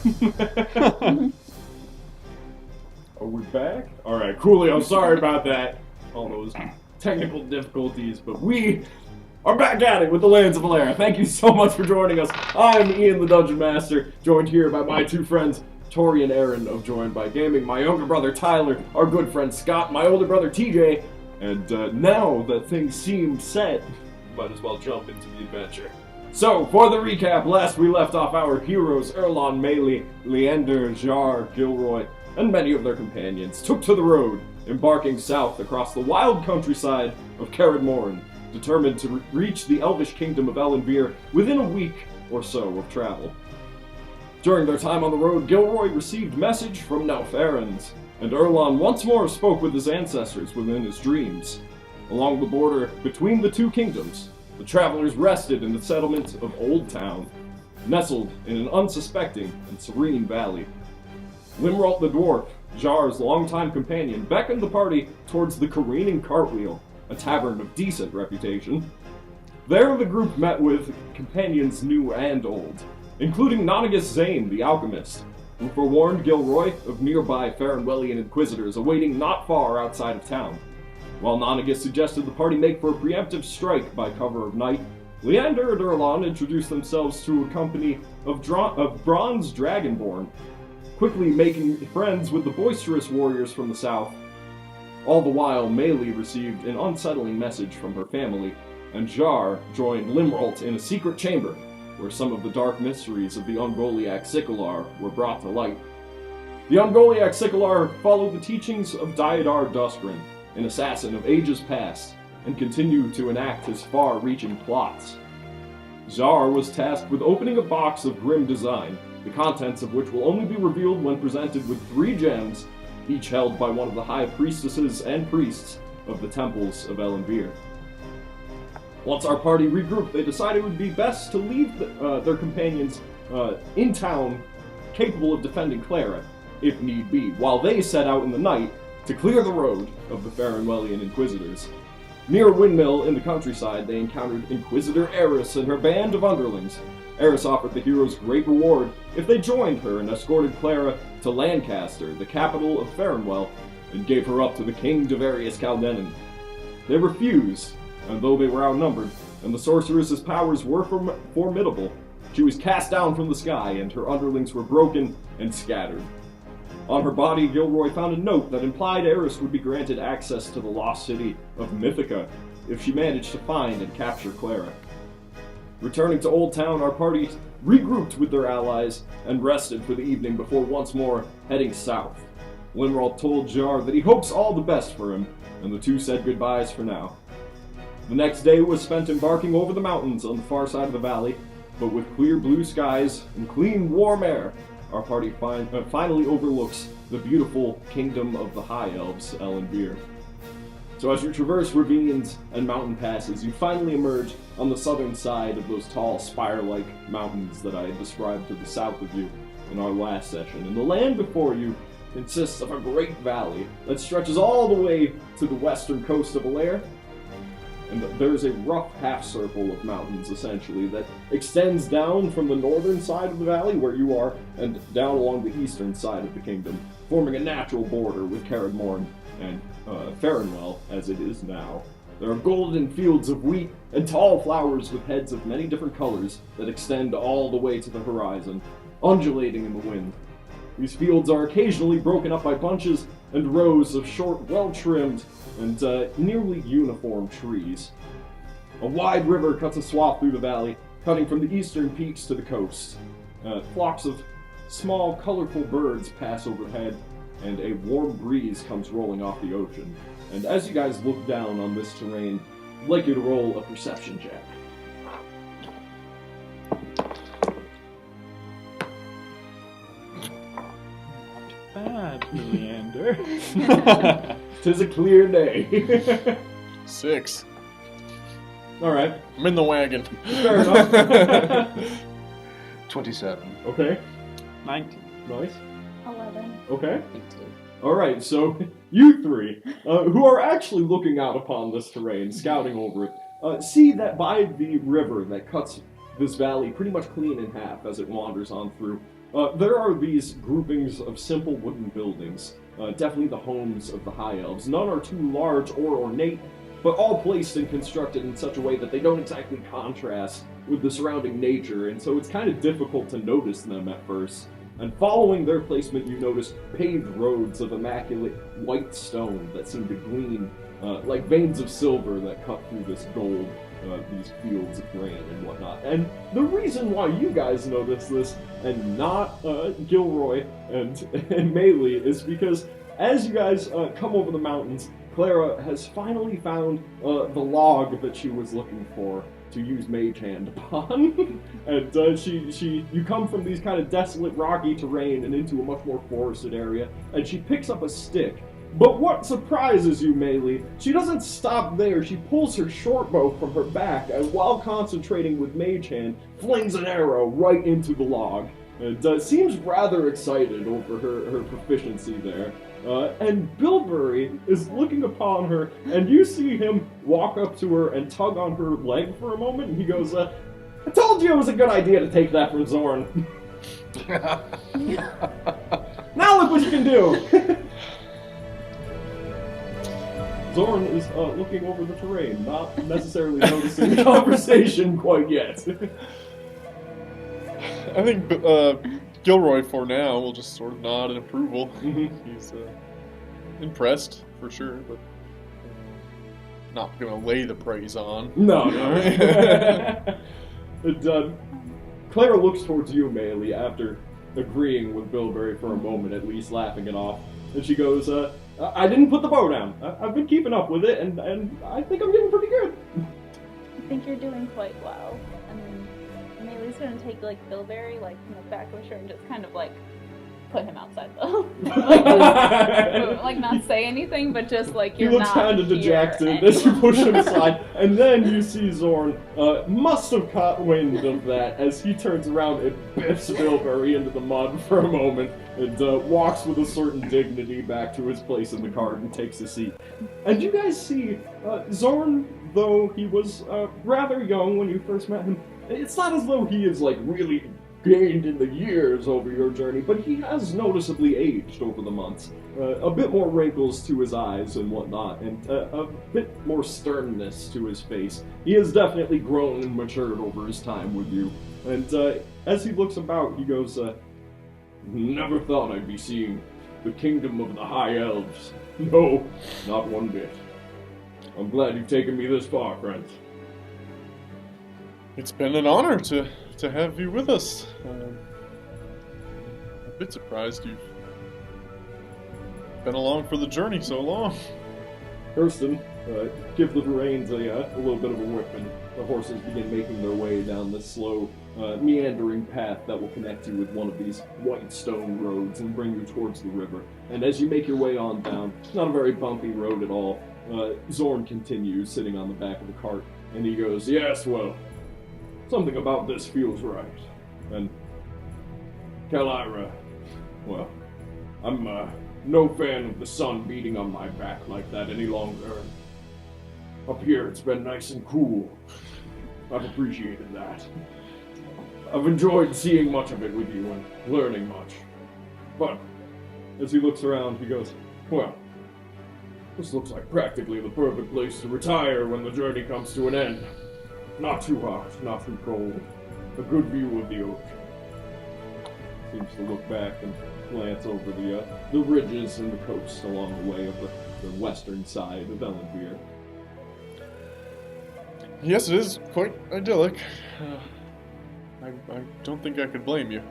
Are we back? Alright, Coolio, sorry about that. All those technical difficulties, but we are back at it with the Lands of Alaire. Thank you so much for joining us. I'm Ian, the Dungeon Master, joined here by my two friends, Tori and Aaron of Joined by Gaming, my younger brother Tyler, our good friend Scott, my older brother TJ, and now that things seem set, might as well jump into the adventure. So, for the recap, last we left off our heroes, Erlon, Melee, Leander, Jar, Gilroy, and many of their companions took to the road, embarking south across the wild countryside of Karadmoren, determined to reach the elvish kingdom of Elenvear within a week or so of travel. During their time on the road, Gilroy received message from Nelfarans, and Erlon once more spoke with his ancestors within his dreams. Along the border between the two kingdoms, the travelers rested in the settlement of Old Town, nestled in an unsuspecting and serene valley. Limralt the dwarf, Jar's longtime companion, beckoned the party towards the Careening Cartwheel, a tavern of decent reputation. There the group met with companions new and old, including Nonagus Zane, the alchemist, who forewarned Gilroy of nearby Farenwellian inquisitors awaiting not far outside of town. While Nonagus suggested the party make for a preemptive strike by cover of night, Leander and Erlon introduced themselves to a company of bronze dragonborn, quickly making friends with the boisterous warriors from the south. All the while, Melee received an unsettling message from her family, and Jar joined Limralt in a secret chamber, where some of the dark mysteries of the Ungoliac Sicalar were brought to light. The Ungoliac Sicalar followed the teachings of Diadar Dusgrin, an assassin of ages past, and continued to enact his far-reaching plots. Jar was tasked with opening a box of grim design, the contents of which will only be revealed when presented with 3 gems, each held by one of the high priestesses and priests of the temples of Elenvear. Once our party regrouped, they decided it would be best to leave their companions in town, capable of defending Clara, if need be, while they set out in the night to clear the road of the Farenwellian Inquisitors. Near a windmill in the countryside, they encountered Inquisitor Eris and her band of underlings. Eris offered the heroes great reward if they joined her and escorted Clara to Lancaster, the capital of Farenwell, and gave her up to the King Devarius Caldenon. They refused, and though they were outnumbered, and the sorceress's powers were formidable, she was cast down from the sky, and her underlings were broken and scattered. On her body, Gilroy found a note that implied Eris would be granted access to the lost city of Mythica if she managed to find and capture Clara. Returning to Old Town, our party regrouped with their allies and rested for the evening before once more heading south. Limralt told Jar that he hopes all the best for him, and the two said goodbyes for now. The next day was spent embarking over the mountains on the far side of the valley, but with clear blue skies and clean, warm air, our party finally overlooks the beautiful kingdom of the High Elves, Elenvear. So as you traverse ravines and mountain passes, you finally emerge on the southern side of those tall, spire-like mountains that I had described to the south of you in our last session. And the land before you consists of a great valley that stretches all the way to the western coast of Alaire. And there's a rough half-circle of mountains, essentially, that extends down from the northern side of the valley, where you are, and down along the eastern side of the kingdom, forming a natural border with Karadmoren and Farenwell, as it is now. There are golden fields of wheat and tall flowers with heads of many different colors that extend all the way to the horizon, undulating in the wind. These fields are occasionally broken up by bunches and rows of short, well-trimmed, and nearly uniform trees. A wide river cuts a swath through the valley, cutting from the eastern peaks to the coast. Flocks of small, colorful birds pass overhead, and a warm breeze comes rolling off the ocean. And as you guys look down on this terrain, I'd like you to roll a perception check. Bad, Leander. 'Tis a clear day. 6. Alright, I'm in the wagon. fair enough. 27. Okay, 19. nice. 11. Okay. 18. Alright, so you three, who are actually looking out upon this terrain, scouting over it, see that by the river that cuts this valley pretty much clean in half as it wanders on through, There are these groupings of simple wooden buildings, definitely the homes of the High Elves. None are too large or ornate, but all placed and constructed in such a way that they don't exactly contrast with the surrounding nature, and so it's kind of difficult to notice them at first. And following their placement, you notice paved roads of immaculate white stone that seem to gleam like veins of silver that cut through this gold, these fields of grain and whatnot. And the reason why you guys notice this, and not Gilroy and Maylee, is because as you guys come over the mountains, Clara has finally found the log that she was looking for to use Mage Hand upon. And you come from these kind of desolate, rocky terrain and into a much more forested area, and she picks up a stick. But what surprises you, Maylee, she doesn't stop there. She pulls her short bow from her back, and while concentrating with Mage Hand, flings an arrow right into the log. And seems rather excited over her proficiency there. And Bilberry is looking upon her, and you see him walk up to her and tug on her leg for a moment, and he goes, I told you it was a good idea to take that from Zorn. Now look what you can do! Zorn is looking over the terrain, not necessarily noticing the conversation quite yet. I think Gilroy, for now, will just sort of nod in approval. Mm-hmm. He's impressed, for sure, but not going to lay the praise on. No. Clara looks towards you, Maylee, after agreeing with Bilberry for a moment, at least laughing it off. And she goes, I didn't put the bow down. I've been keeping up with it, and I think I'm getting pretty good. I think you're doing quite well. And Maylee's gonna take like Bilberry, like from the back of her shirt, and just kind of like put him outside though. like not say anything, but just like you're not. He looks kind of dejected as you push him aside, and then you see Zorn must have caught wind of that as he turns around and biffs Bilberry into the mud for a moment, and walks with a certain dignity back to his place in the cart and takes a seat. And you guys see Zorn, though he was rather young when you first met him, it's not as though he is like really gained in the years over your journey, but he has noticeably aged over the months. A bit more wrinkles to his eyes and whatnot, and a bit more sternness to his face. He has definitely grown and matured over his time with you. And as he looks about, he goes, never thought I'd be seeing the kingdom of the High Elves. No, not one bit. I'm glad you've taken me this far, friends. It's been an honor to have you with us. I'm a bit surprised you've been along for the journey so long. Hurston, give the reins a little bit of a whip, and the horses begin making their way down this slow, meandering path that will connect you with one of these white stone roads and bring you towards the river. And as you make your way on down, it's not a very bumpy road at all. Zorn continues, sitting on the back of the cart, and he goes, yes, well, something about this feels right. And Kalira, well, I'm no fan of the sun beating on my back like that any longer. Up here it's been nice and cool. I've appreciated that. I've enjoyed seeing much of it with you and learning much. But as he looks around, he goes, well, this looks like practically the perfect place to retire when the journey comes to an end. Not too hot, not too cold. A good view of the ocean. Seems to look back and glance over the ridges and the coast along the way of the western side of Elenvear. Yes, it is quite idyllic. I don't think I could blame you.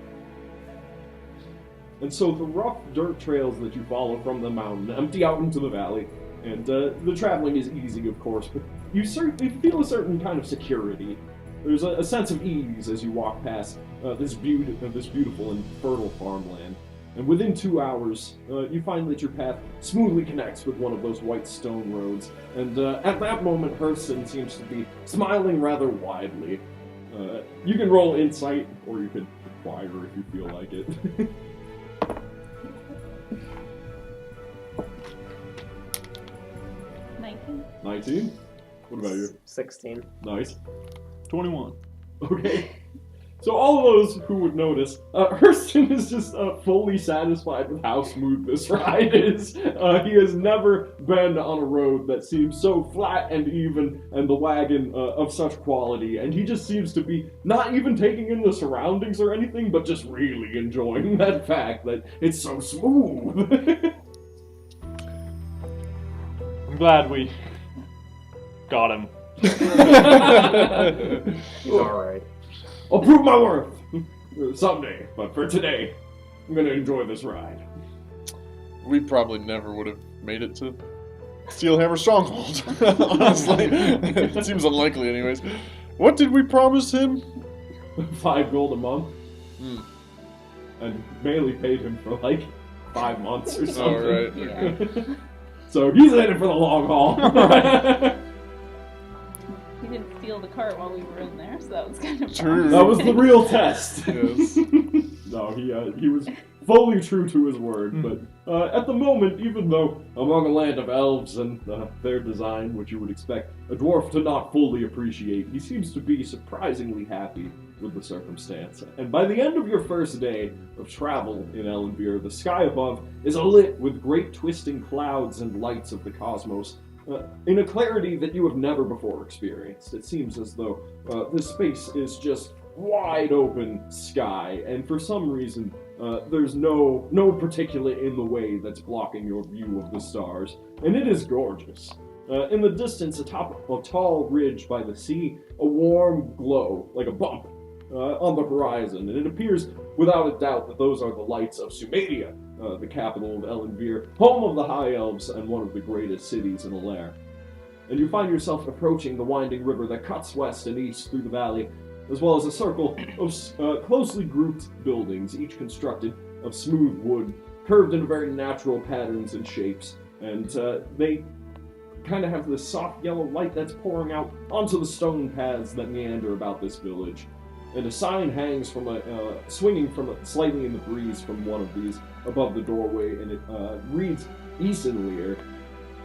And so the rough dirt trails that you follow from the mountain empty out into the valley, and the traveling is easy, of course, but you feel a certain kind of security. There's a sense of ease as you walk past this beautiful and fertile farmland. And within 2 hours, you find that your path smoothly connects with one of those white stone roads. And at that moment, Hurston seems to be smiling rather widely. You can roll insight, or you can acquire if you feel like it. 19. What about you? 16. Nice. 21. Okay. So all of those who would notice, Hurston is just fully satisfied with how smooth this ride is. He has never been on a road that seems so flat and even, and the wagon of such quality, and he just seems to be not even taking in the surroundings or anything, but just really enjoying that fact that it's so smooth. I'm glad we got him. He's alright. I'll prove my worth someday, but for today, I'm gonna enjoy this ride. We probably never would have made it to Steelhammer Stronghold. Honestly, it seems unlikely, anyways. What did we promise him? 5 gold a month. Hmm. And Bailey paid him for like 5 months or something. All right. Yeah. Okay. So he's in it for the long haul. He didn't steal the cart while we were in there, so that was kind of True. fun. That was the real test. Yes. No, he was fully true to his word, but at the moment, even though among a land of elves and their design, which you would expect a dwarf to not fully appreciate, he seems to be surprisingly happy with the circumstance. And by the end of your first day of travel in Elenvear, the sky above is alit with great twisting clouds and lights of the cosmos, in a clarity that you have never before experienced. It seems as though this space is just wide open sky, and for some reason, there's no particulate in the way that's blocking your view of the stars, and it is gorgeous. In the distance, atop a tall ridge by the sea, a warm glow, like a bump, on the horizon, and it appears without a doubt that those are the lights of Sumedia, the capital of Elenvear, home of the High Elves and one of the greatest cities in Alaire. And you find yourself approaching the winding river that cuts west and east through the valley, as well as a circle of closely grouped buildings, each constructed of smooth wood, curved into very natural patterns and shapes, and they kind of have this soft yellow light that's pouring out onto the stone paths that meander about this village. And a sign hangs from swinging from slightly in the breeze from one of these above the doorway, and it reads Elenvear.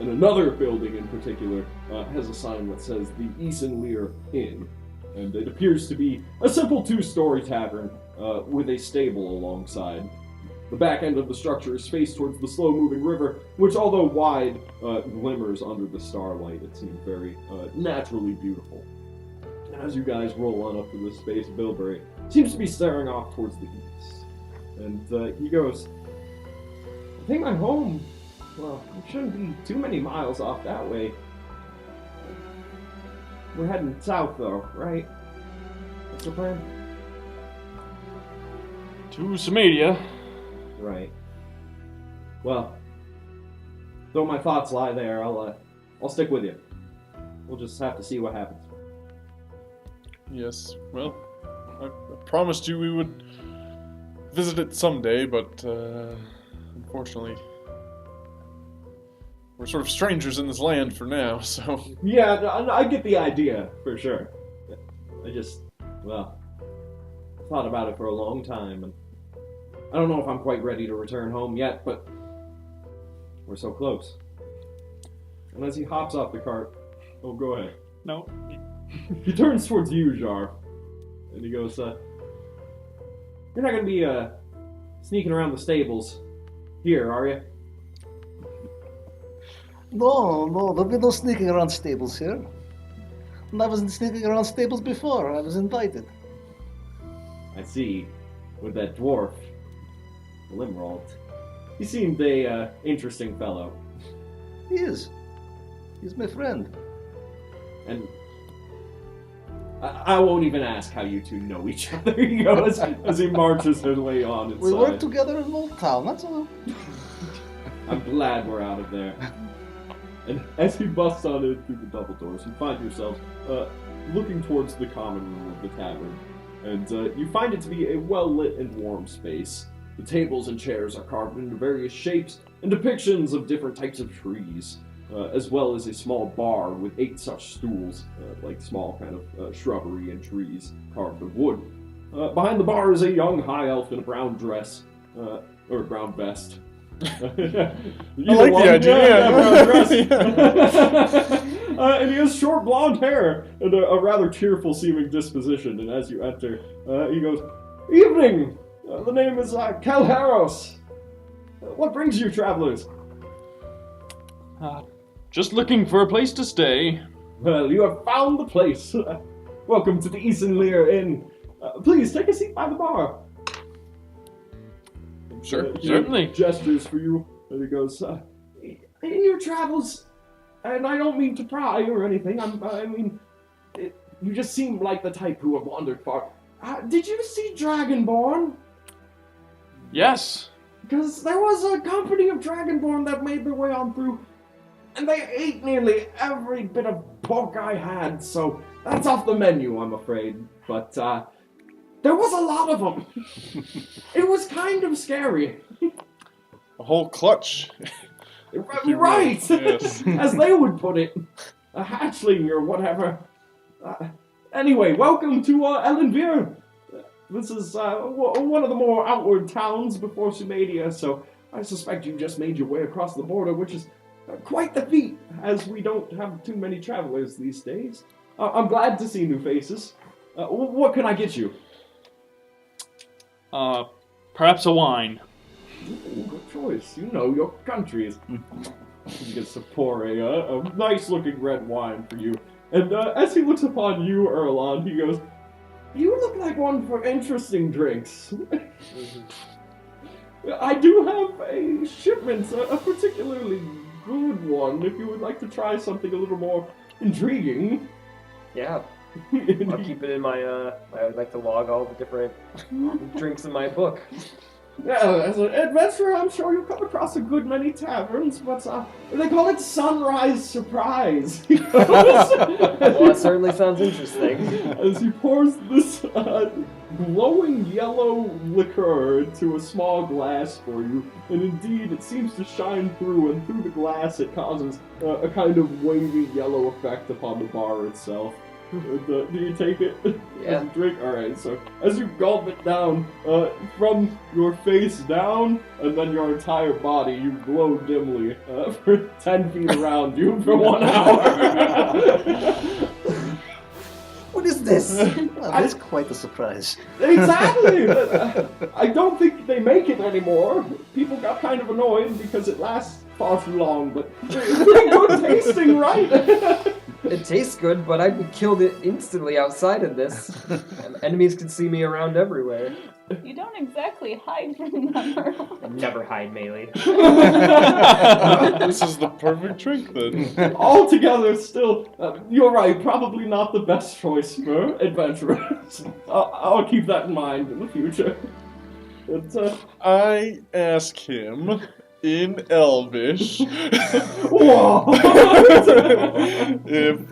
And another building in particular has a sign that says the Elenvear Inn. And it appears to be a simple 2-story tavern with a stable alongside. The back end of the structure is faced towards the slow-moving river, which, although wide, glimmers under the starlight. It seems very naturally beautiful. As you guys roll on up to this space, Bilberry seems to be staring off towards the east. And he goes, I think my home, well, it shouldn't be too many miles off that way. We're heading south, though, right? What's the plan? To Sumedia. Right. Well, though my thoughts lie there, I'll stick with you. We'll just have to see what happens. Yes, well, I promised you we would visit it someday, but unfortunately, we're sort of strangers in this land for now, so... Yeah, I get the idea, for sure. I just, well, thought about it for a long time, and I don't know if I'm quite ready to return home yet, but we're so close. And as he hops off the cart, oh, go ahead. No. He turns towards you, Jar, and he goes, you're not going to be sneaking around the stables here, are you? No, there'll be no sneaking around stables here. And I wasn't sneaking around stables before. I was invited. I see. With that dwarf, Limrold. He seemed a interesting fellow. He is. He's my friend. And I won't even ask how you two know each other, he goes, as he marches his way on inside. We work together in Old Town, that's all. I'm glad we're out of there. And as he busts on in through the double doors, you find yourself looking towards the common room of the tavern. And you find it to be a well-lit and warm space. The tables and chairs are carved into various shapes and depictions of different types of trees. As well as a small bar with 8 such stools, like small kind of shrubbery and trees carved of wood. Behind the bar is a young high elf in a brown dress, or a brown vest. I like the idea. Yeah, brown dress. And he has short blonde hair and a rather cheerful-seeming disposition. And as you enter, he goes, "Evening! The name is Kalharos. What brings you, travelers?" Just looking for a place to stay. "Well, you have found the place. Welcome to the Elenvear Inn. Please take a seat by the bar." Sure, He certainly. gestures for you, and he goes, "In your travels, and I don't mean to pry or anything. You just seem like the type who have wandered far. Did you see Dragonborn? Yes. Because there was a company of Dragonborn that made their way on through, and they ate nearly every bit of pork I had. So that's off the menu, I'm afraid. But there was a lot of them. It was kind of scary." A whole clutch. Right! Yes. As they would put it. A hatchling or whatever. Anyway, welcome to Elenvear. This is one of the more outward towns before Sumedia, so I suspect you just made your way across the border, which is quite the feat, as we don't have too many travelers these days. I'm glad to see new faces. What can I get you? Perhaps a wine. Ooh, good choice. You know your countries. He gets to pour a nice-looking red wine for you. And as he looks upon you, Erlon, he goes, "You look like one for interesting drinks. I do have a shipment, a particularly good one, if you would like to try something a little more intriguing." Yeah, I'll keep it in my, I would like to log all the different drinks in my book. Yeah, as an adventurer, I'm sure you've come across a good many taverns, but they call it Sunrise Surprise. Well, that certainly sounds interesting. As he pours this glowing yellow liqueur into a small glass for you, and indeed it seems to shine through, and through the glass it causes a kind of wavy yellow effect upon the bar itself. Do you take it as a drink? Alright, so as you gulp it down, from your face down, and then your entire body, you glow dimly for 10 feet around you for 1 hour. What is this? Well, that's quite a surprise. Exactly! I don't think they make it anymore. People got kind of annoyed because it lasts far too long, but it's pretty good tasting, right? It tastes good, but I'd be killed instantly outside of this. Enemies can see me around everywhere. You don't exactly hide from them, Earl. Never hide, melee. This is the perfect drink, then. Altogether, still, you're right, probably not the best choice for adventurers. I'll keep that in mind in the future. But, I ask him in Elvish whoa! if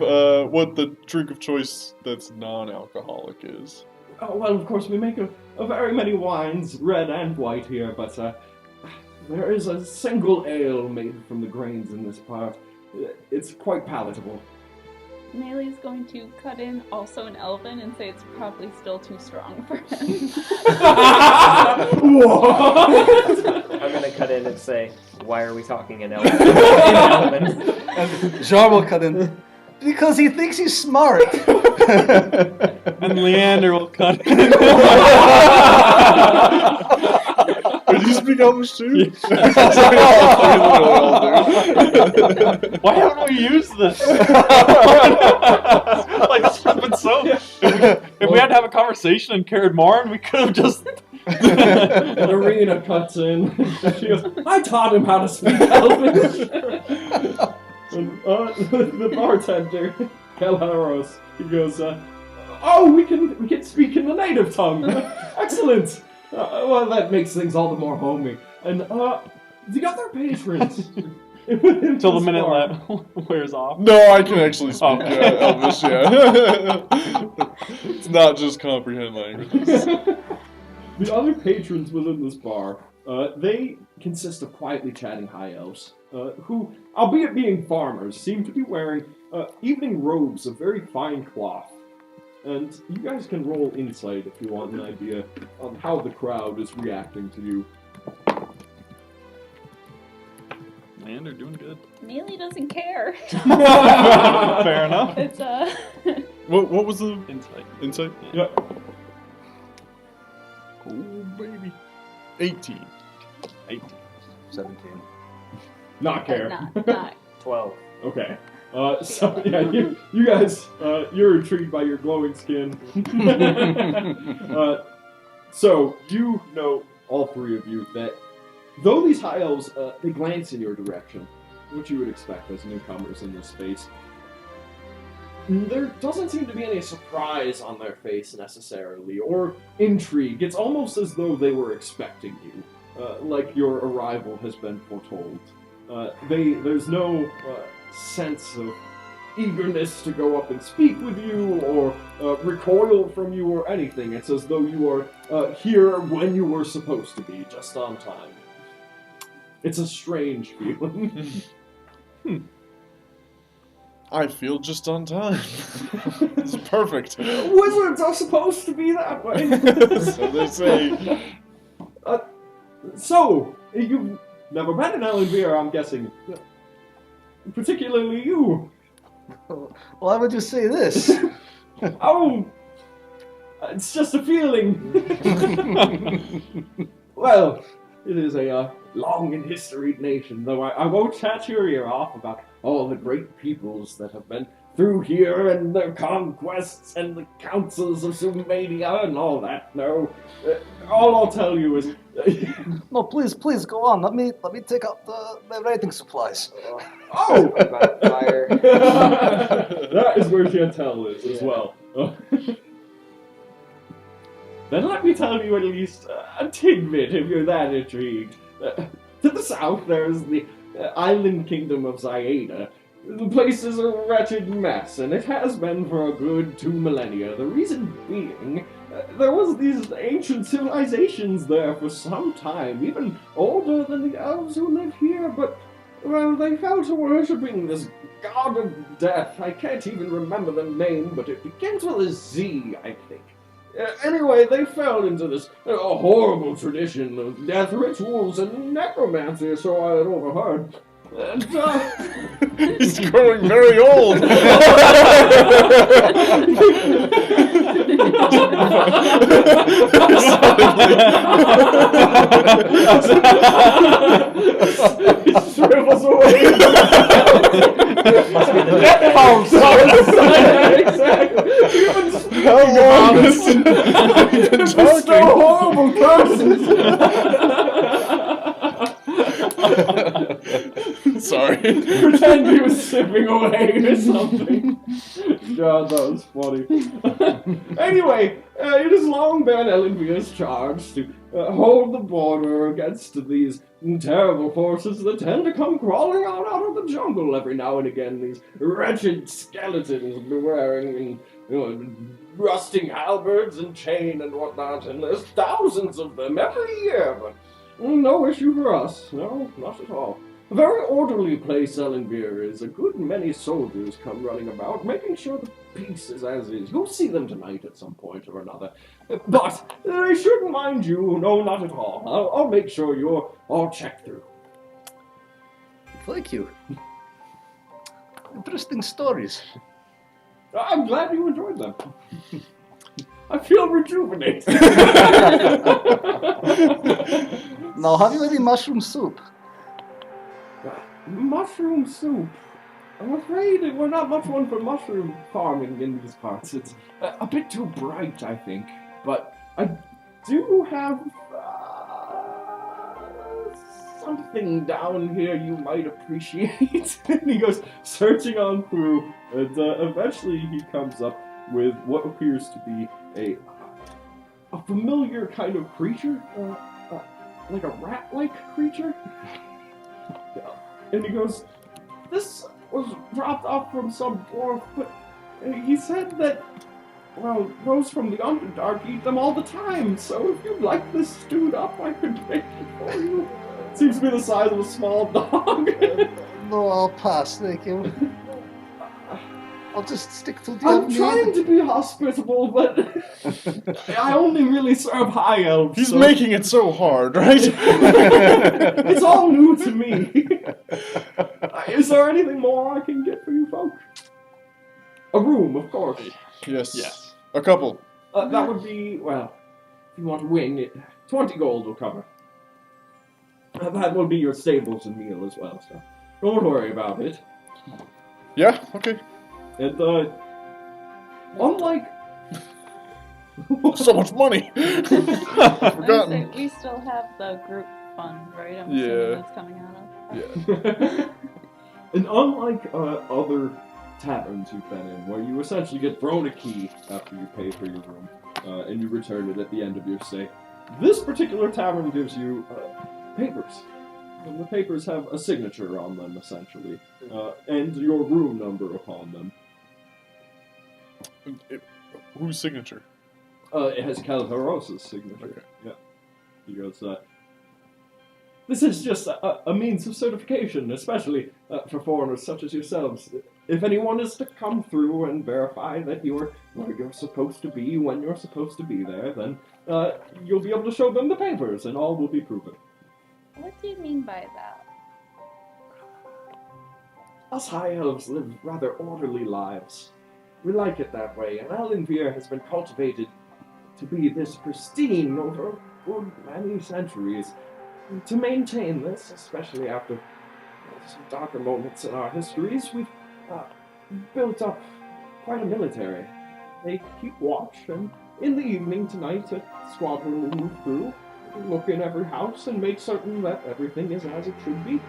what the drink of choice that's non-alcoholic is. Oh, well, of course, we make a very many wines, red and white here, but there is a single ale made from the grains in this part. It's quite palatable. Melee's going to cut in also in Elven and say it's probably still too strong for him. I'm gonna cut in and say, why are we talking in Elven? And Jar will cut in. Because he thinks he's smart. And Leander will cut. Did you speak Elvish too? Why haven't we used this? Like, this would have been so. If we had to have a conversation in Karadmoren, we could have just. And Arena cuts in. She goes, "I taught him how to speak Elvish." And the bartender, Kalharos, he goes, "Oh, we can speak in the native tongue. Excellent. Well, that makes things all the more homey." And the other patrons. Until the minute wears off. No, I can actually speak Okay. Elvish, yeah. It's not just comprehend languages. The other patrons within this bar, they consist of quietly chatting high elves, who, albeit being farmers, seem to be wearing evening robes of very fine cloth. And you guys can roll insight if you want an idea on how the crowd is reacting to you. man. They're doing good. Mealy doesn't care. Fair enough. It's What was the Insight. insight? Yep. Oh, baby. 18. 17. Not care. not. 12. Okay. So yeah, you guys, you're intrigued by your glowing skin. So you know, all three of you, that though these high elves, they glance in your direction, which you would expect as newcomers in this space, there doesn't seem to be any surprise on their face necessarily, or intrigue. It's almost as though they were expecting you, like your arrival has been foretold. There's no sense of eagerness to go up and speak with you, or recoil from you, or anything. It's as though you are here when you were supposed to be, just on time. It's a strange feeling. I feel just on time. It's perfect. Wizards are supposed to be that way. So they say. So, you've never been in Elenvear, I'm guessing. Particularly you. Why would you say this? Oh, it's just a feeling. Well, it is a long and historied nation, though I won't chat your ear off about all the great peoples that have been through here and their conquests and the councils of Sumania and all that. No, all I'll tell you is... No, please go on. Let me take out my writing supplies. Oh! Fire. That is where Chantel is as well. Then let me tell you at least a tidbit if you're that intrigued. To the south, there's the island kingdom of Zyada. The place is a wretched mess, and it has been for a good 2 millennia. The reason being, there was these ancient civilizations there for some time, even older than the elves who live here, but, well, they fell to worshipping this god of death. I can't even remember the name, but it begins with a Z, I think. Anyway, they fell into this horrible tradition of death rituals and necromancy, so I had overheard. And, He's growing very old. Shrivels away. Must be the Death house! Exactly. How long has he been It's so talking? horrible curses. Sorry. Pretend he was sipping away or something. God, that was funny. Anyway, it has long been Elenvear's charge to hold the border against these terrible forces that tend to come crawling out of the jungle every now and again. These wretched skeletons wearing rusting halberds and chain and whatnot, and there's thousands of them every year, but no issue for us. No, not at all. A very orderly place Elenvear is. A good many soldiers come running about, making sure the peace is as is. You'll see them tonight at some point or another. But they shouldn't mind you. No, not at all. I'll make sure you're all checked through. Thank you. Interesting stories. I'm glad you enjoyed them. I feel rejuvenated. Now, have you any mushroom soup? Mushroom soup. I'm afraid we're not much one for mushroom farming in these parts. It's a bit too bright, I think. But I do have something down here you might appreciate. And he goes searching on through, and eventually he comes up with what appears to be a familiar kind of creature, like a rat-like creature. And he goes, this was dropped off from some dwarf, but he said that, well, those from the Underdark eat them all the time, so if you'd like this stewed up, I could make it for you. It seems to be the size of a small dog. No, I'll pass, thank you. I'll just stick to the I'm trying to be hospitable, but I only really serve high elves. He's so making it so hard, right? it's all new to me. Is there anything more I can get for you folk? A room, of course. Yes. Yes. A couple. That would be, well, if you want to wing it, 20 gold will cover. That will be your stables and meal as well, so don't worry about it. Yeah, okay. And, unlike... So much money! I was Forgotten. gonna say, we still have the group fund, right? I'm Yeah. assuming that's coming out of. Yeah. And unlike other taverns you've been in, where you essentially get thrown a key after you pay for your room, and you return it at the end of your stay, this particular tavern gives you papers. And the papers have a signature on them, essentially, and your room number upon them. Whose signature? It has Calvaros' signature. Okay. Yeah. He goes, this is just a means of certification, especially for foreigners such as yourselves. If anyone is to come through and verify that you're where you're supposed to be when you're supposed to be there, then you'll be able to show them the papers, and all will be proven. What do you mean by that? Us high elves live rather orderly lives. We like it that way, and Elenvear has been cultivated to be this pristine over a good many centuries. To maintain this, especially after some darker moments in our histories, we've built up quite a military. They keep watch, and in the evening tonight, a squadron will move through, look in every house, and make certain that everything is as it should be.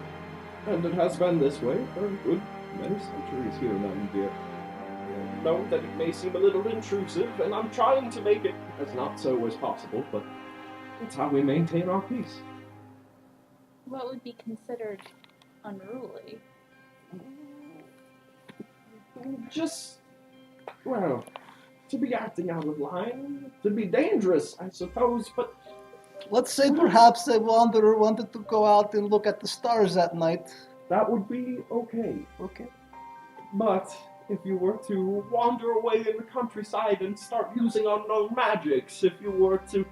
And it has been this way for a good many centuries here in Elenvear. I know that it may seem a little intrusive, and I'm trying to make it as not so as possible, but that's how we maintain our peace. What would be considered unruly? Just, well, to be acting out of line, to be dangerous, I suppose, but Let's say perhaps a wanderer wanted to go out and look at the stars at night. that would be okay. Okay. But if you were to wander away in the countryside and start using unknown magics, if you were to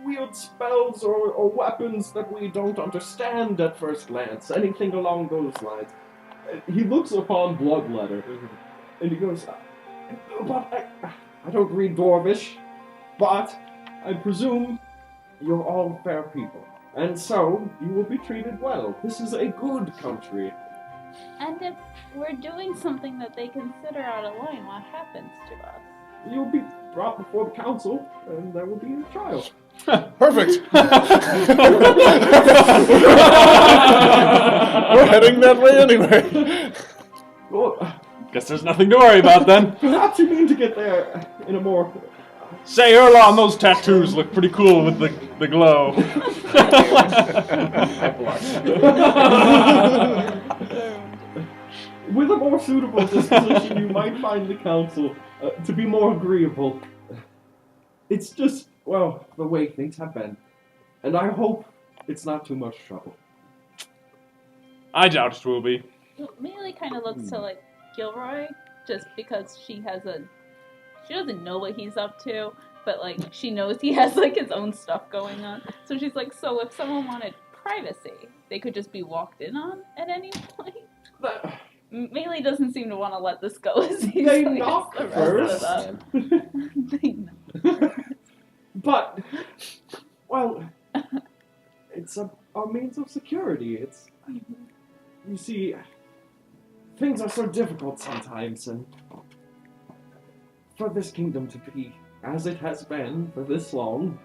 wield spells or weapons that we don't understand at first glance, anything along those lines, he looks upon Bloodletter, and he goes, but I don't read Dwarvish, but I presume you're all fair people, and so you will be treated well. This is a good country. And if we're doing something that they consider out of line, what happens to us? You'll be brought before the council, and there will be a trial. Perfect! We're heading that way anyway. Well, Guess there's nothing to worry about then. perhaps you mean to get there in a more... Say, Erlon, those tattoos look pretty cool with the glow. I blush. With a more suitable disposition, you might find the council to be more agreeable. It's just, well, the way things have been. And I hope it's not too much trouble. I doubt it will be. Mealy kind of looks to like Gilroy, just because she doesn't know what he's up to, but like she knows he has like his own stuff going on. So she's like, so if someone wanted privacy, they could just be walked in on at any point. Mealy doesn't seem to want to let this go as he's They like, knock the rest first. of them. They knock. But, well, it's a means of security. It's, you see, things are so difficult sometimes, and for this kingdom to be as it has been for this long,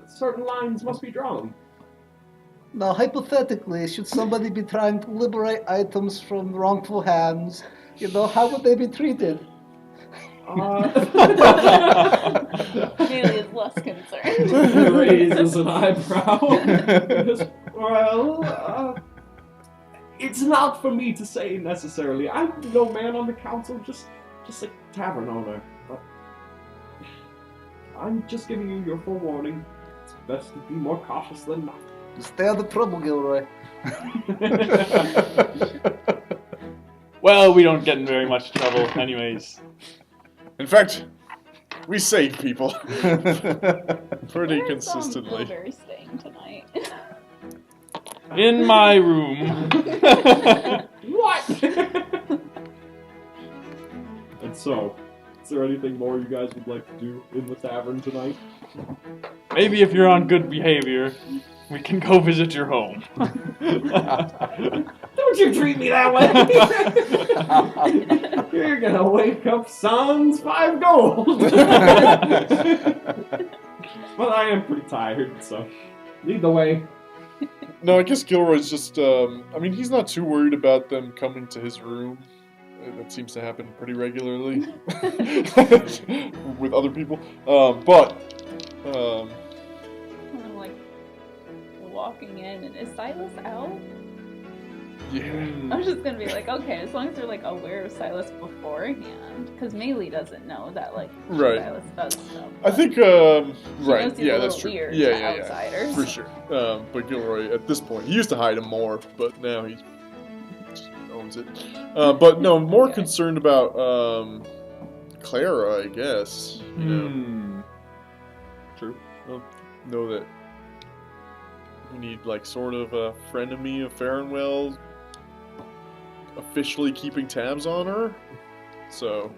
certain lines must be drawn. Now, hypothetically, should somebody be trying to liberate items from wrongful hands, how would they be treated? Mealy is less concerned. He raises an eyebrow. Well, it's not for me to say necessarily. I'm no man on the council, just a tavern owner. But I'm just giving you your forewarning. It's best to be more cautious than not. Stay out of trouble, Gilroy. Well, we don't get in very much trouble, anyways. In fact, we save people pretty Where's consistently. Bilberry staying tonight? In my room. What? And so, is there anything more you guys would like to do in the tavern tonight? Maybe if you're on good behavior, we can go visit your home. Don't you treat me that way! You're gonna wake up sans 5 gold! But I am pretty tired, so lead the way. No, I guess Gilroy's just, I mean, he's not too worried about them coming to his room. That seems to happen pretty regularly with other people. But I'm like walking in, and is Silas out? yeah. I was just gonna be like, okay, as long as they're like aware of Silas beforehand, because Maylee doesn't know that like Right. Silas does stuff. I think, She right, knows he's yeah, a that's little true. weird Yeah, to yeah, yeah, outsiders. for sure. But Gilroy, at this point, he used to hide him more, but now he just owns it. But no, more Okay. concerned about Clara, I guess. You know, True. know that we need like sort of a frenemy of Farrenwell officially keeping tabs on her. So,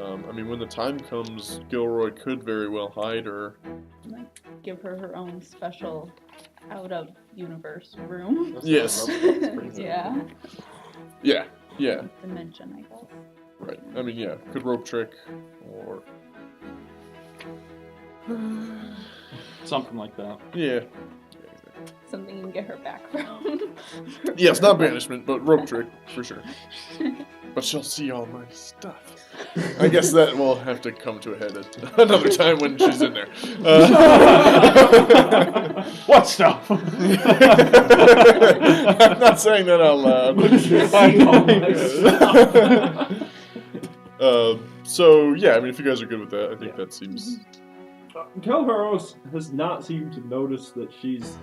I mean, when the time comes, Gilroy could very well hide her. Like, give her her own special out of universe room. Yes. Yeah. Yeah, yeah, Dimension, I guess. right. I mean, yeah, could rope trick or Something like that. yeah. Something you can get her back from. Yes, not banishment, but rope trick for sure. But she'll see all my stuff. I guess that will have to come to a head at another time when she's in there. What stuff? I'm not saying that out loud. So yeah, I mean, if you guys are good with that, I think that seems. Kelharos has not seemed to notice that she's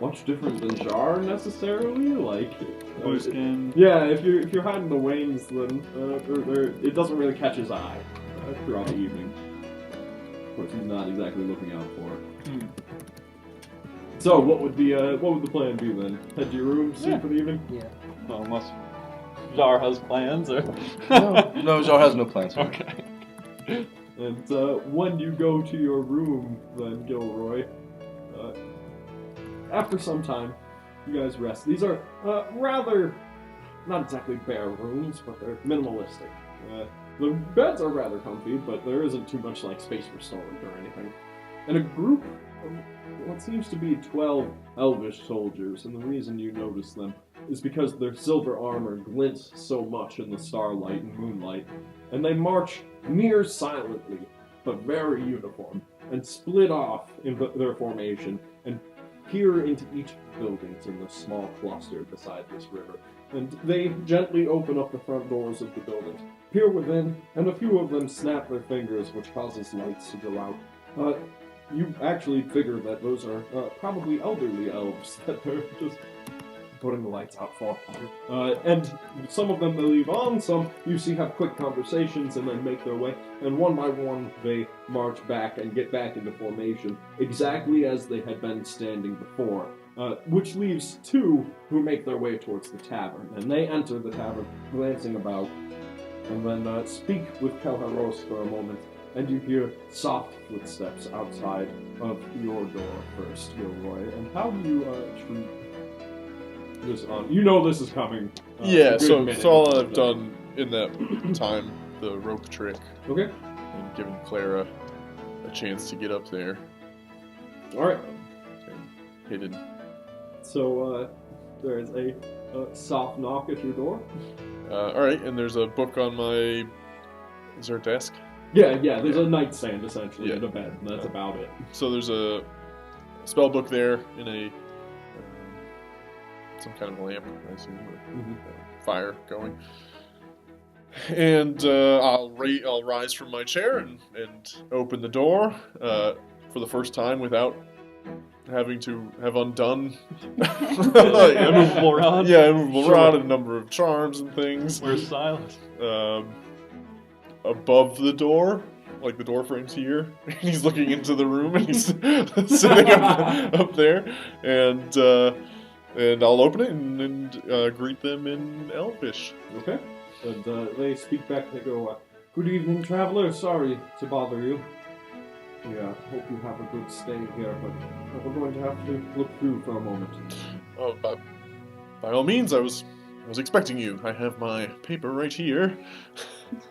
much different than Jar necessarily. Like, Blue skin. yeah, if you're hiding the wings, then it doesn't really catch his eye throughout the evening. Of course, he's not exactly looking out for it. So, what would the plan be then? Head to your room, sleep for the evening. Yeah. Well, unless Jar has plans, or... No, Jar has no plans. Okay. And when you go to your room, then Gilroy, after some time, you guys rest. These are rather, not exactly bare rooms, but they're minimalistic. The beds are rather comfy, but there isn't too much like space for storage or anything. And a group of what seems to be 12 elvish soldiers, and the reason you notice them is because their silver armor glints so much in the starlight and moonlight, and they march near silently, but very uniform, and split off in their formation, and peer into each building in the small cluster beside this river. And they gently open up the front doors of the buildings, peer within, and a few of them snap their fingers, which causes lights to go out. You actually figure that those are probably elderly elves that they're just putting the lights out for. And some of them they leave on, some you see have quick conversations and then make their way, and one by one they march back and get back into formation, exactly as they had been standing before, which leaves 2 who make their way towards the tavern, and they enter the tavern, glancing about, and then speak with Kelharos for a moment, and you hear soft footsteps outside of your door first, Gilroy. And how do you treat this on? You know this is coming. Yeah, a good so minute it's all before I've done in that time, the rope trick, Okay. and giving Clara a chance to get up there. Alright. And hidden. So, there is a soft knock at your door. Alright, and there's a book on my... Is there a desk? Yeah, there's a nightstand, essentially, Yeah. and a bed, and that's about it. So there's a spell book there in a... some kind of lamp, I assume, or fire going. And I'll rise from my chair and open the door for the first time without having to have undone A movable rod. Yeah, a movable Sure. rod, a number of charms and things. Where's Silas? Above the door, like the door frame's here. He's looking into the room and he's sitting up there, and I'll open it and greet them in Elvish. Okay. And they speak back. They go, "Good evening, traveler. Sorry to bother you. We hope you have a good stay here, but we're going to have to look through for a moment." Oh, by all means, I was expecting you. I have my paper right here.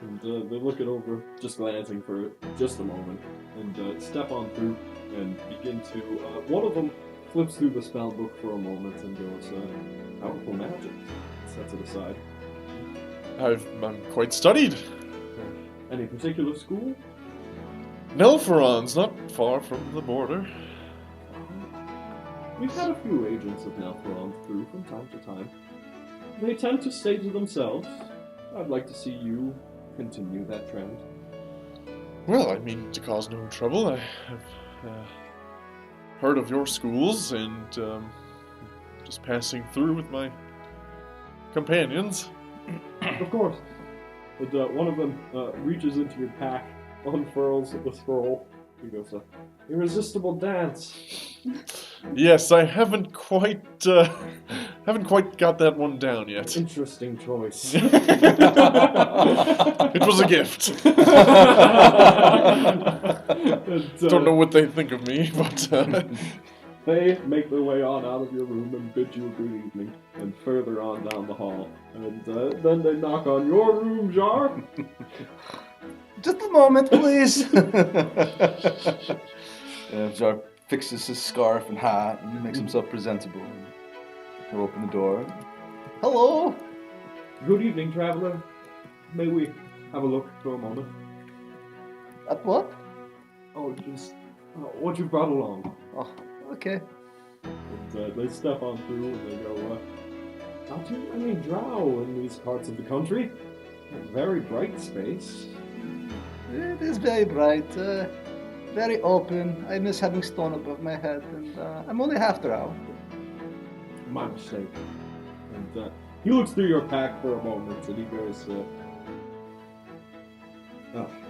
And they look it over, just glancing for just a moment, and step on through and begin to. One of them flips through the spell book for a moment and goes, "Powerful magic." Sets it aside. I'm quite studied. Any particular school? Nelferon's not far from the border. We've had a few agents of Nelferon through from time to time. They tend to stay to themselves. I'd like to see you continue that trend. Well, I mean, to cause no trouble, I have heard of your schools and just passing through with my companions. Of course. And, one of them reaches into your pack, unfurls the scroll. He goes, "Irresistible dance." Yes, I haven't quite got that one down yet. Interesting choice. It was a gift. And, Don't know what they think of me, but they make their way on out of your room and bid you a good evening, and further on down the hall. And then they knock on your room, Jar. Just a moment, please. Jar fixes his scarf and hat and makes himself presentable. He'll open the door. Hello. Good evening, traveler. May we have a look for a moment? At what? Oh, just what you brought along. Oh, okay. And, they step on through and they go, "Not too many drow in these parts of the country. A very bright space." It is very bright, very open. I miss having stone above my head, and I'm only half drow. My mistake. And he looks through your pack for a moment and he goes,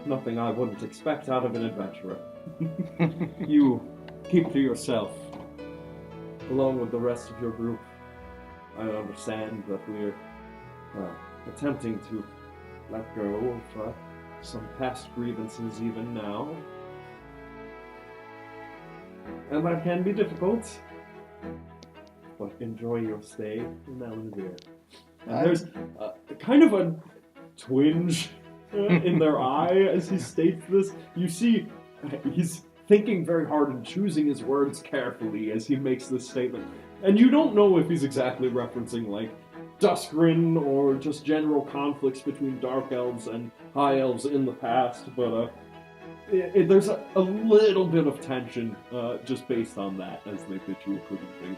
"Nothing I wouldn't expect out of an adventurer. You keep to yourself, along with the rest of your group. I understand that we're attempting to let go of some past grievances even now. And that can be difficult. But enjoy your stay in Elenvear." And there's kind of a twinge in their eye as he states this. You see, he's thinking very hard and choosing his words carefully as he makes this statement. And you don't know if he's exactly referencing, like, Duskrin or just general conflicts between Dark Elves and High Elves in the past, but there's a little bit of tension just based on that as they bid you a good evening.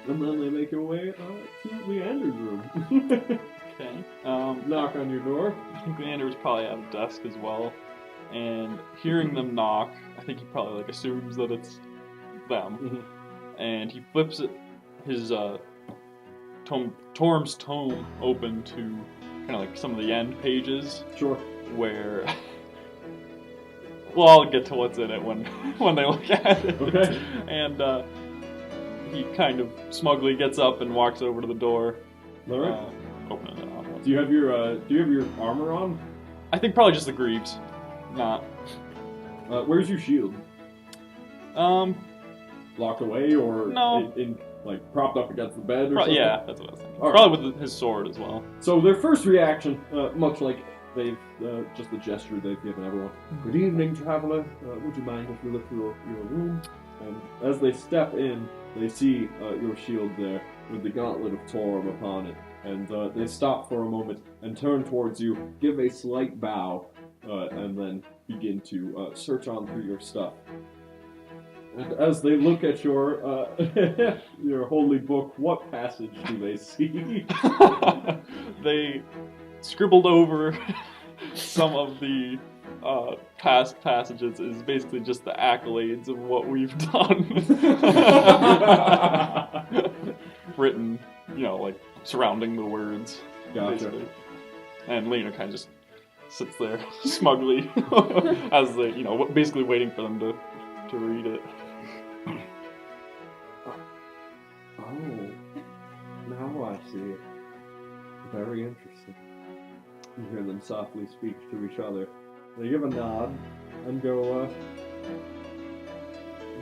And then they make their way to Leander's room. Okay. Knock on your door. I think Leander's probably at a desk as well. And hearing them knock, I think he probably assumes that it's them. Mhm. And he flips his Torm's tome open to kind of some of the end pages Sure. where. Well, I'll get to what's in it when they look at it. Okay. And he kind of smugly gets up and walks over to the door, All right. opening it up. Do you have your armor on? I think probably just the greaves, not. Where's your shield? Locked away or No. in propped up against the bed or something? Yeah, that's what I was thinking. All right. Probably with his sword as well. So their first reaction, much like they've just the gesture they've given everyone. "Good evening, traveler. Would you mind if we look through your room?" And as they step in, they see your shield there with the gauntlet of Torm upon it. And they stop for a moment and turn towards you, give a slight bow, and then begin to search on through your stuff. And as they look at your your holy book, what passage do they see? They scribbled over some of the past passages is basically just the accolades of what we've done. Written, like surrounding the words. Gotcha. Basically. And Lena kind of just sits there smugly as they, basically waiting for them to read it. Oh, now I see it. Very interesting. You hear them softly speak to each other. They give a nod and go,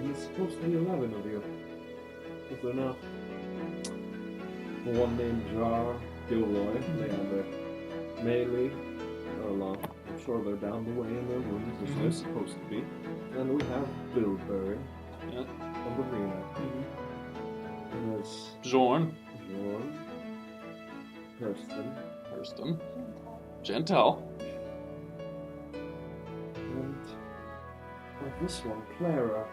there's supposed to be 11 of you. Is there not? One named Jar, Gilroy, Leander, Maylee, Erlon. I'm sure they're down the way in their rooms as they're supposed to be. Then we have Bilberry, and Arena. And there's Bjorn, Kirsten, Gentel. and this one, Clara.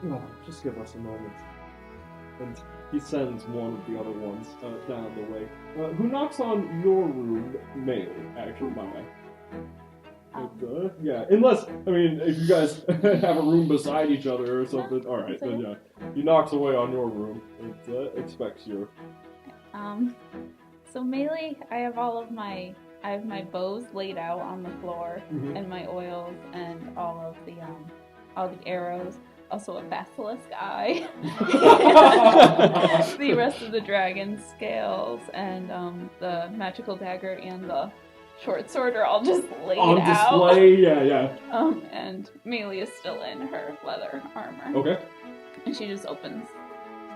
Well, just give us a moment. And he sends one of the other ones down the way. Who knocks on your room? Maybe, actually, my way. And, yeah, unless, if you guys have a room beside each other or something, alright, then yeah. He knocks away on your room. It expects your... So mainly, I have my bows laid out on the floor, and my oils, and all the arrows. Also a basilisk eye. The rest of the dragon scales, and the magical dagger and the short sword are all just laid on out. display, yeah. And Mealy is still in her leather armor. Okay. And she just opens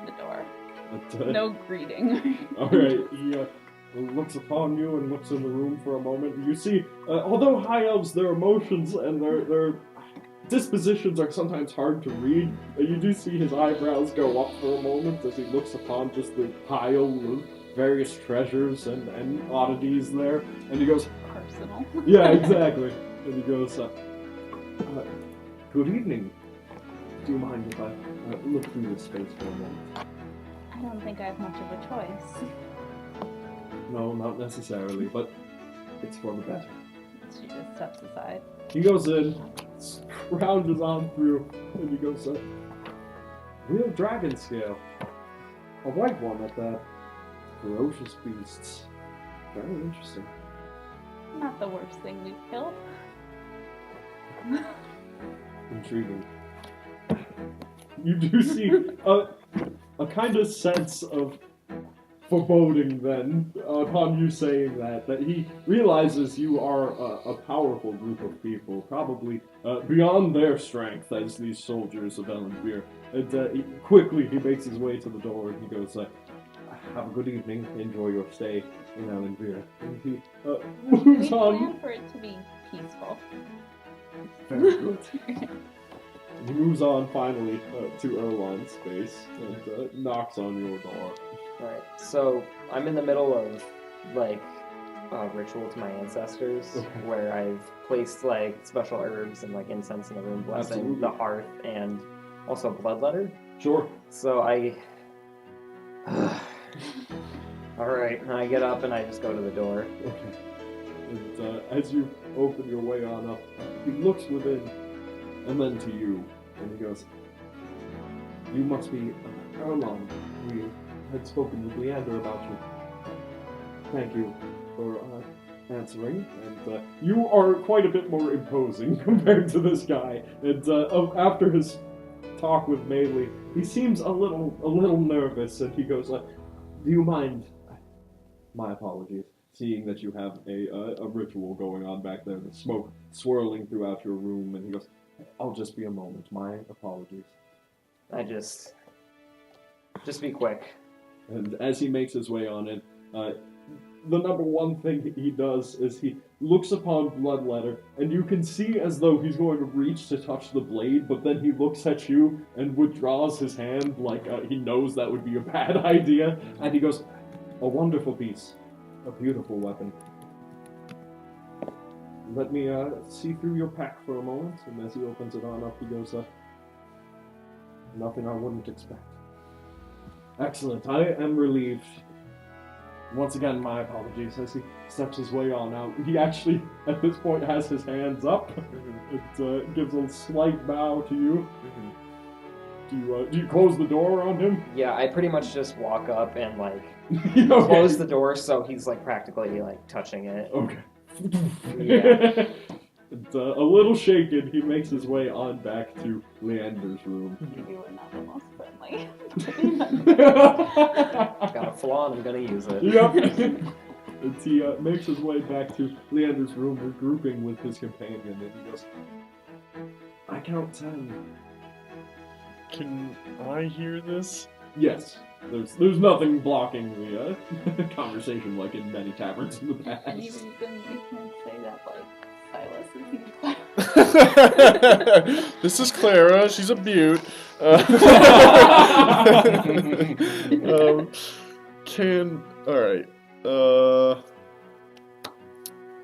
the door. But, No greeting. Alright, he looks upon you and looks in the room for a moment. You see, although high elves, their emotions and their dispositions are sometimes hard to read, you do see his eyebrows go up for a moment as he looks upon just the pile of various treasures and oddities there, and he goes, Personal. yeah, exactly. And he goes, good evening. Do you mind if I look through this space for a moment? I don't think I have much of a choice. No, not necessarily, but it's for the better. She just steps aside. He goes in, scrounges on through, and he goes, real dragon scale. A white one at that. Ferocious beasts. Very interesting. Not the worst thing we've killed. Intriguing. You do see a kind of sense of foreboding then, upon you saying that he realizes you are a powerful group of people, probably beyond their strength as these soldiers of Elenvear. And he makes his way to the door and he goes, have a good evening, enjoy your stay in Elenvear. And he moves We on. plan for it to be peaceful. Very good. He moves on finally to Erlon's space and knocks on your door. Alright, so I'm in the middle of, a ritual to my ancestors, where I've placed, special herbs and, incense in the room, blessing Absolutely. the hearth, and also a blood letter. Sure. So Alright, and I get up and I just go to the door. Okay. And as you open your way on up, he looks within and then to you, and he goes, you must be Erlon. We had spoken with Leander about you. Thank you for answering, and you are quite a bit more imposing compared to this guy. And after his talk with Maylee, he seems a little nervous, and he goes, do you mind? My apologies. Seeing that you have a ritual going on back there, the smoke swirling throughout your room, and he goes, I'll just be a moment. My apologies. Just be quick. And as he makes his way on in, the number one thing he does is he looks upon Bloodletter, and you can see as though he's going to reach to touch the blade, but then he looks at you and withdraws his hand like he knows that would be a bad idea, and he goes, a wonderful piece. A beautiful weapon. Let me see through your pack for a moment, and as he opens it on up, he goes, nothing I wouldn't expect. Excellent, I am relieved. Once again, my apologies as he steps his way on out. He actually, at this point, has his hands up. It gives a slight bow to you. Do you close the door on him? Yeah, I pretty much just walk up and like Okay. close the door so he's like practically like touching it. Okay. Yeah. A little shaken, he makes his way on back to Leander's room. You were not the most friendly. Got a flaw and I'm gonna use it. Yep. And he makes his way back to Leander's room, regrouping with his companion, and he goes, I count 10. Can I hear this? Yes. There's nothing blocking the conversation like in many taverns in the past. And even then, we can't say that, like, Silas is This is Clara. She's a beaut. Alright.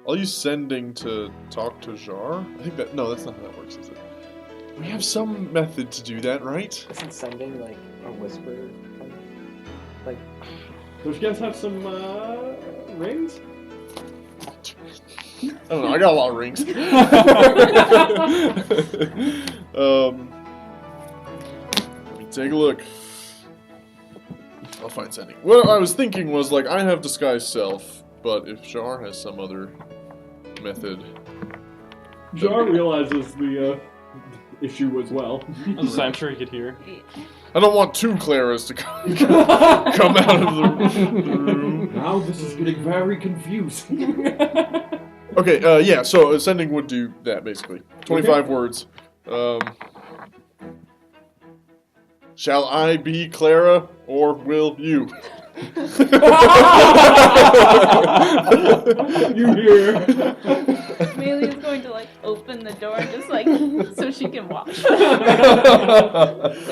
I'll use sending to talk to Jar. I think that... No, that's not how that works, is it? We have some method to do that, right? Isn't sending like a whisper? Like, Those guys have some rings? I don't know, I got a lot of rings. Let me take a look. I'll find sending. What I was thinking was, like, I have disguise self, but if Jar has some other method... Jar realizes the issue as well. I'm sure he could hear. I don't want two Claras to come out of the room. Now this is getting very confusing. Okay, yeah, so sending would do that, basically. 25 words. Shall I be Clara, or will you? You hear? Amelia's going to, like, open the door just, like, so she can watch. Just,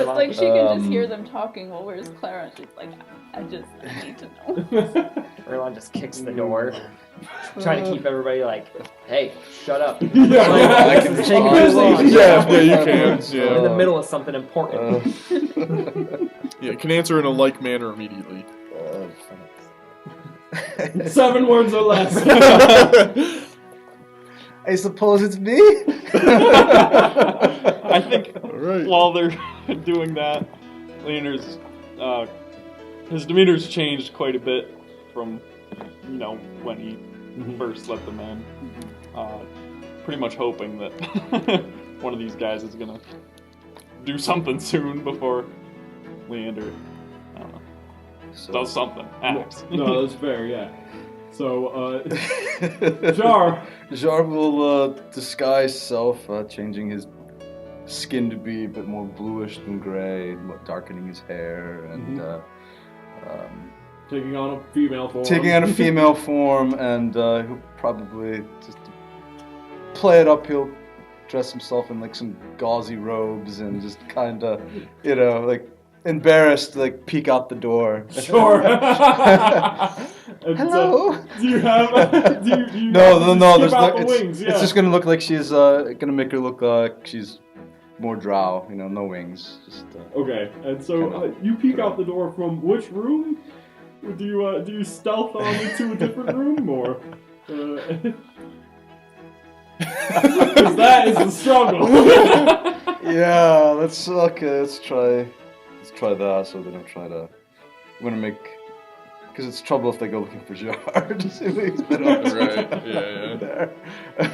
like, she can just hear them talking while where's Clara? And she's like, I just need to know. Erlon just kicks the door, trying to keep everybody like, hey, shut up. Yeah. I can Take respond. too long. Yeah, you can. We're in the Yeah. middle of something important. Yeah, can answer in a like manner immediately. 7 words or less. I suppose it's me? I think Alright. while they're doing that, Leonard's his demeanor's changed quite a bit from, when he first let them in. Pretty much hoping that one of these guys is gonna do something soon before Leander, I don't know, does something, acts. No, that's fair, yeah. So, Jar. Jar will disguise self, changing his skin to be a bit more bluish than gray, darkening his hair, and Taking on a female form. taking on a female form, and he'll probably just to play it up. He'll dress himself in like some gauzy robes and just kind of, like embarrassed, like peek out the door. Sure. And, Hello? do you have? Do you No, skip there's out no. the wings? It's just gonna look like she's gonna make her look like she's more drow. No wings. Just Okay, and so you peek out the door from which room? Do you stealth on into a different room, or? Because that is the struggle. yeah. Let's try that. So they don't try to. I'm gonna make. Because it's trouble if they go looking for Jar. to see what he's been up to. Right, yeah. There.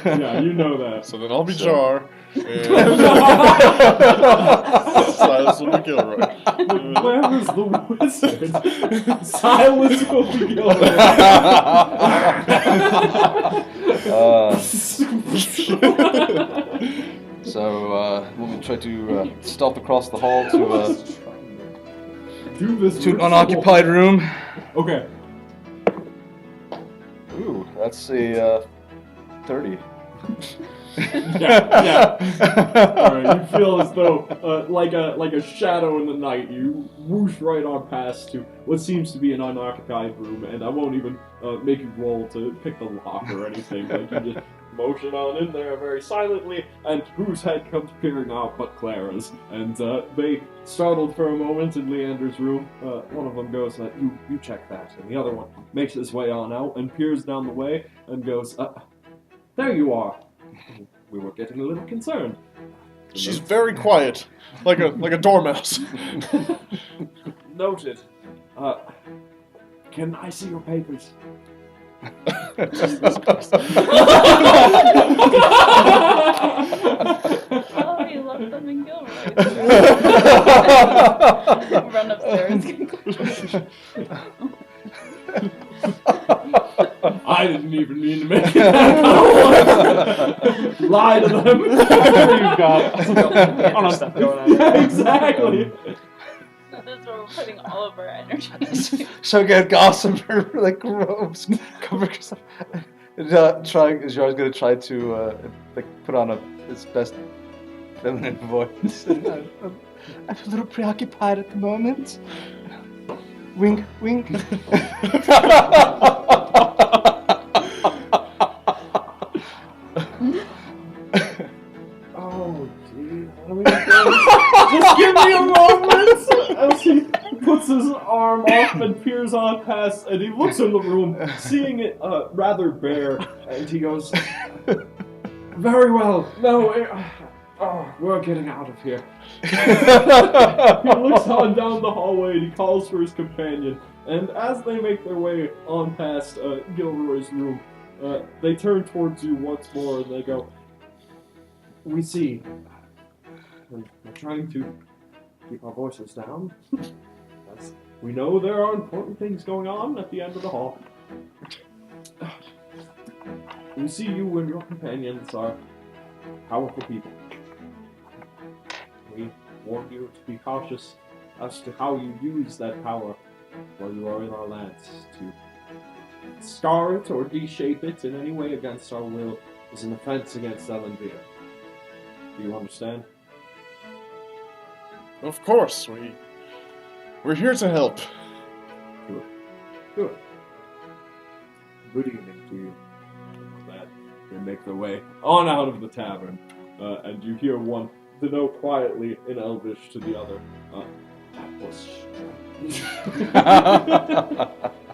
Yeah, you know that. So then I'll be Jar, and Silas will be Gilroy. Where is the wizard? Silas will be Gilroy. So we'll try to stealth across the hall to Do this an ritual. unoccupied room. Okay. Ooh, that's a 30. Yeah. Alright, you feel as though, like a shadow in the night, you whoosh right on past to what seems to be an unoccupied room, and I won't even make you roll to pick the lock or anything. Like, you just motion on in there very silently, and whose head comes peering out but Clara's. And they, startled for a moment in Leander's room, one of them goes, you check that, and the other one makes his way on out and peers down the way and goes, there you are. We were getting a little concerned. She's very quiet, like a dormouse. Noted. Can I see your papers? Oh, you left them in Gilroy. Run upstairs. I didn't even mean to make it that one. Lie to them. You got stuff going on. Yeah, exactly. That's where we're putting all of our energy. So get gossamer like robes, cover yourself. Jar's gonna try to put on his best feminine voice. I'm a little preoccupied at the moment. Wink, wink. Oh, geez. Just give me a moment as he puts his arm up and peers on past, and he looks in the room, seeing it rather bare, and he goes, very well. No, we're getting out of here. He looks on down the hallway and he calls for his companion, and as they make their way on past Gilroy's room, they turn towards you once more and they go, we see. We're trying to keep our voices down. We know there are important things going on at the end of the hall. We see you and your companions are powerful people. We warn you to be cautious as to how you use that power while you are in our lands. To scar it or deshape it in any way against our will is an offense against Elenvear. Do you understand? Of course, we're here to help. Good. Good evening to you. Glad they make their way on out of the tavern, and you hear one denote quietly in Elvish to the other, that was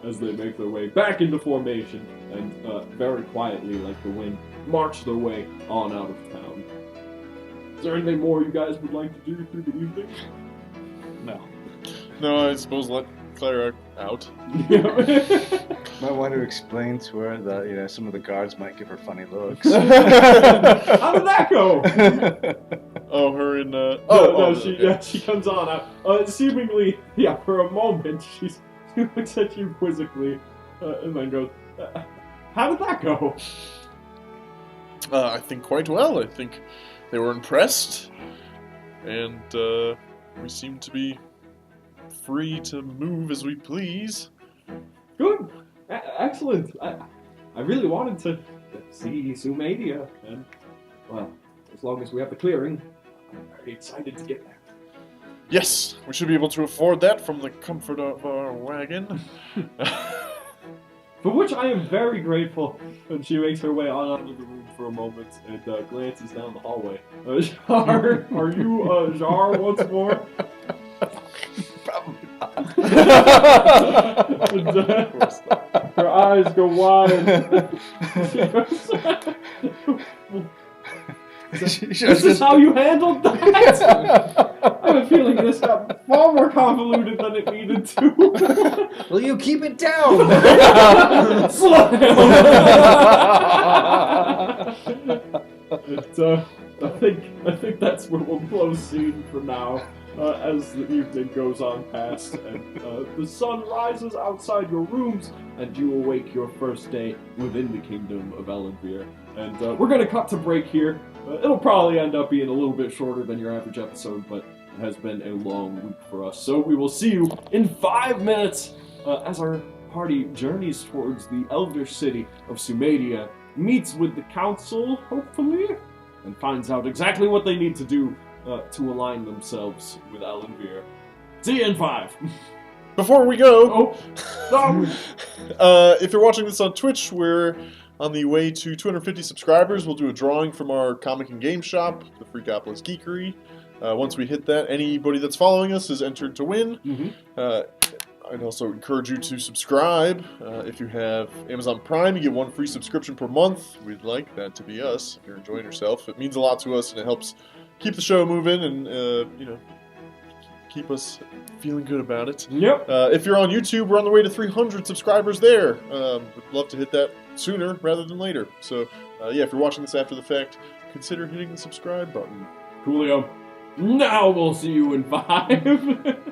as they make their way back into formation and very quietly, like the wind, march their way on out of town. Is there anything more you guys would like to do through the evening? No, I suppose let Clara out. Might want to explain to her that some of the guards might give her funny looks. How did that go? Oh, her in She comes on out. Seemingly, for a moment, she looks at you quizzically, and then goes, how did that go? I think quite well. I think they were impressed, and we seem to be free to move as we please. Good. Excellent. I really wanted to see Sumedia, and, well, as long as we have the clearing, I'm very excited to get there. Yes, we should be able to afford that from the comfort of our wagon. For which I am very grateful. And she makes her way on out of the room for a moment and glances down the hallway. Jar, are you Jar once more? Probably not. And, her eyes go wide. This is how you handled that? I have a feeling this got far more convoluted than it needed to. Will you keep it down? Slam! I think that's where we'll close scene for now. As the evening goes on past and the sun rises outside your rooms and you awake your first day within the kingdom of Elenvear. And we're going to cut to break here. It'll probably end up being a little bit shorter than your average episode, but it has been a long week for us. So we will see you in 5 minutes as our party journeys towards the elder city of Sumedia, meets with the council, hopefully, and finds out exactly what they need to do to align themselves with Elenvear. See you in 5. Before we go, Oh, if you're watching this on Twitch, we're on the way to 250 subscribers, we'll do a drawing from our comic and game shop, the Freakopolis Geekery. Once we hit that, anybody that's following us is entered to win. I'd also encourage you to subscribe. If you have Amazon Prime, you get 1 free subscription per month. We'd like that to be us, if you're enjoying yourself. It means a lot to us, and it helps keep the show moving and, keep us feeling good about it. Yep. If you're on YouTube, we're on the way to 300 subscribers there. We'd love to hit that sooner rather than later. So, if you're watching this after the fact, consider hitting the subscribe button. Coolio. Now we'll see you in 5.